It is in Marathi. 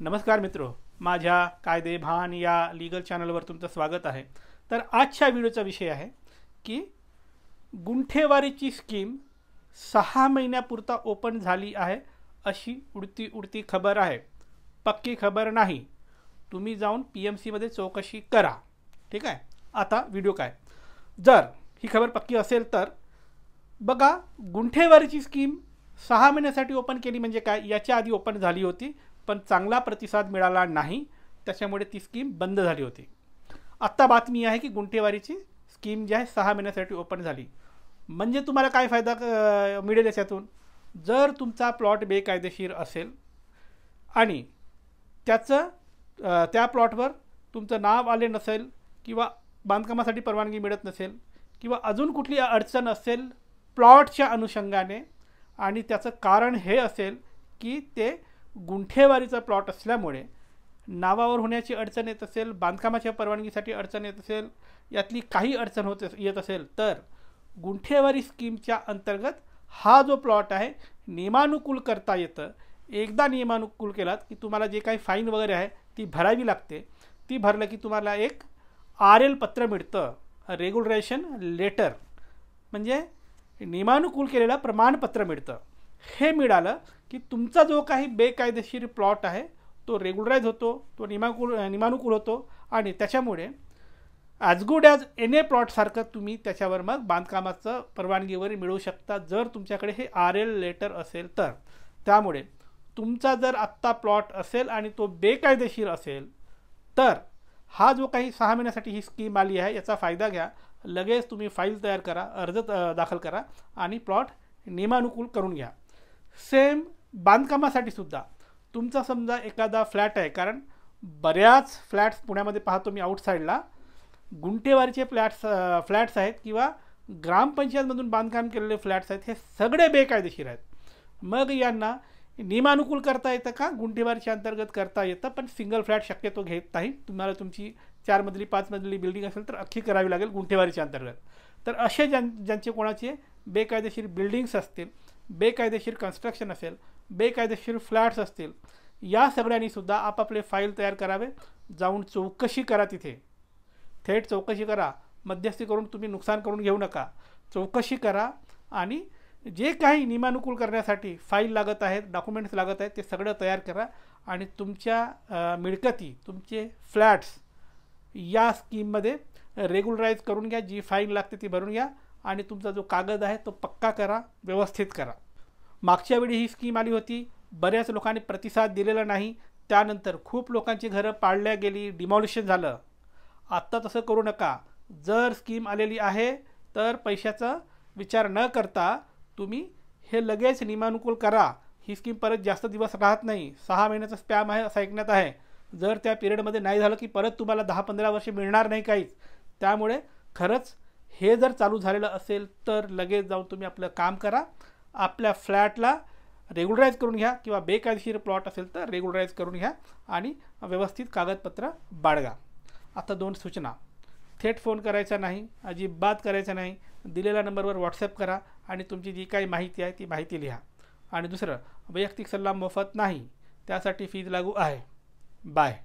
नमस्कार मित्रो, माझ्या कायदे भान या लीगल चॅनलवर तुमचं स्वागत आहे। तर आजच्या व्हिडिओचा विषय आहे की गुंठेवारीची स्कीम 6 महिन्यापुरता ओपन झाली आहे अशी उडती खबर आहे। पक्की खबर नाही, तुम्ही जाऊन PMC मध्ये चौकशी करा। ठीक आहे, आता व्हिडिओ काय, जर ही खबर पक्की असेल तर बघा, गुंठेवारीची स्कीम 6 महिन्यासाठी ओपन केली म्हणजे काय, याच्या आधी ओपन झाली होती पण चांगला प्रतिसाद मिळाला नाही, त्याच्यामुळे ती स्कीम बंद झाली होती। आत्ता बातमी आहे की गुंठेवारीची स्कीम जी आहे 6 महिन्यासाठी ओपन झाली। म्हणजे तुम्हाला काय फायदा मिळेल याच्यातून, जर तुमचा प्लॉट बेकायदेशीर असेल आणि त्या प्लॉटवर तुमचं नाव आले नसेल किंवा बांधकामासाठी परवानगी मिळत नसेल किंवा अजून कुठली अडचण असेल प्लॉटच्या अनुषंगाने, आणि त्याचं कारण हे असेल की ते गुंठेवारीचा प्लॉट असल्यामुळे नावावर होण्याची अडचण येत असेल, बांधकामाच्या परवानगीसाठी अडचण येत असेल, यातली काही अडचण येत असेल, तर गुंठेवारी स्कीमच्या अंतर्गत हा जो प्लॉट आहे नियमानुकूल करता येतं। एकदा नियमानुकूल केलात की तुम्हाला जे काही फाईन वगैरे आहे ती भरावी लागते। ती भरलं की तुम्हाला एक RL पत्र मिळतं, रेग्युलरेशन लेटर, म्हणजे नियमानुकूल केलेलं प्रमाणपत्र मिळतं। हे मिळालं की तुमचा जो काही बेकायदेशीर प्लॉट आहे तो रेग्युलराइज होतो, तो नियमानुकूल होतो, आणि त्याच्यामुळे ॲज गुड ॲज एनी प्लॉटसारखं तुम्ही त्याच्यावर मग बांधकामाचं परवानगीवर मिळवू शकता, जर तुमच्याकडे हे RL लेटर असेल तर। त्यामुळे तुमचा जर आत्ता प्लॉट असेल आणि तो बेकायदेशीर असेल तर हा जो काही 6 महिन्यासाठी ही स्कीम आली आहे याचा फायदा घ्या। लगेच तुम्ही फाईल तयार करा, अर्ज दाखल करा आणि प्लॉट नियमानुकूल करून घ्या। सेम बांधकामासाठी सुद्धा तुमचा समजा एखादा फ्लॅट आहे, कारण बऱ्याच फ्लॅट्स पुण्यामध्ये पाहतो मी आउटसाईडला गुंठेवारीचे फ्लॅट्स आहेत किंवा ग्रामपंचायतमधून बांधकाम केलेले फ्लॅट्स आहेत, हे सगळे बेकायदेशीर आहेत। मग यांना नियमानुकूल करता येतं का, गुंठेवारीच्या अंतर्गत करता येतं, पण सिंगल फ्लॅट शक्यतो घेत नाही। तुम्हाला तुमची 4 मजली 5 मजली बिल्डिंग असेल तर अख्खी करावी लागेल गुंठेवारीच्या अंतर्गत। तर असे ज्यांचे कोणाचे बेकायदेशीर बिल्डिंग्स असतील, बेकायदेशीर कन्स्ट्रक्शन असेल, बेकायदेशीर फ्लॅट्स असतील, या सगळ्यांनी सुद्धा आपापले फाईल तयार करावे। जाऊन चौकशी करा, तिथे थेट चौकशी करा, मध्यस्थी करून तुम्ही नुकसान करून घेऊ नका। चौकशी करा आणि जे काही नियमानुकूल करण्यासाठी फाईल लागत आहेत, डॉक्युमेंट्स लागत आहेत, ते सगळं तयार करा आणि तुमच्या मिळकती, तुमचे फ्लॅट्स या स्कीममध्ये रेग्युलराइज करून घ्या। जी फाईन लागते ती भरून घ्या आणि तुमचा जो कागद आहे तो पक्का करा, व्यवस्थित करा। मागच्या वेळी ही स्कीम आली होती, बऱ्याच लोकांनी प्रतिसाद दिलेला नाही, त्यानंतर खूप लोकांची घरं पाडल्या गेली, डिमॉलिशन झालं। आत्ता तसं करू नका। जर स्कीम आलेली आहे तर पैशाचा विचार न करता तुम्ही हे लगेच नियमानुकूल करा। ही स्कीम परत जास्त दिवस राहत नाही, 6 महिन्याचा स्पॅम आहे असं ऐकण्यात आहे। जर त्या पिरियडमध्ये नाही झालं की परत तुम्हाला 10-15 वर्षे मिळणार नाही काहीच। त्यामुळे खरंच हे जर चालू झालेलं असेल तर लगेच जाऊन तुम्ही आपलं काम करा, आपल्या फ्लॅटला रेग्युलराइज करून घ्या, किंवा बेकायदेशीर प्लॉट असेल तर रेग्युलराइज करून घ्या आणि व्यवस्थित कागदपत्र बाळगा। आता 2 सूचना, थेट फोन करायचा नाही, अजिबात करायचा नाही। दिलेल्या नंबरवर व्हॉट्सअप करा आणि तुमची जी काही माहिती आहे ती माहिती लिहा। आणि दुसरं, वैयक्तिक सल्ला मोफत नाही, त्यासाठी फीज लागू आहे। बाय।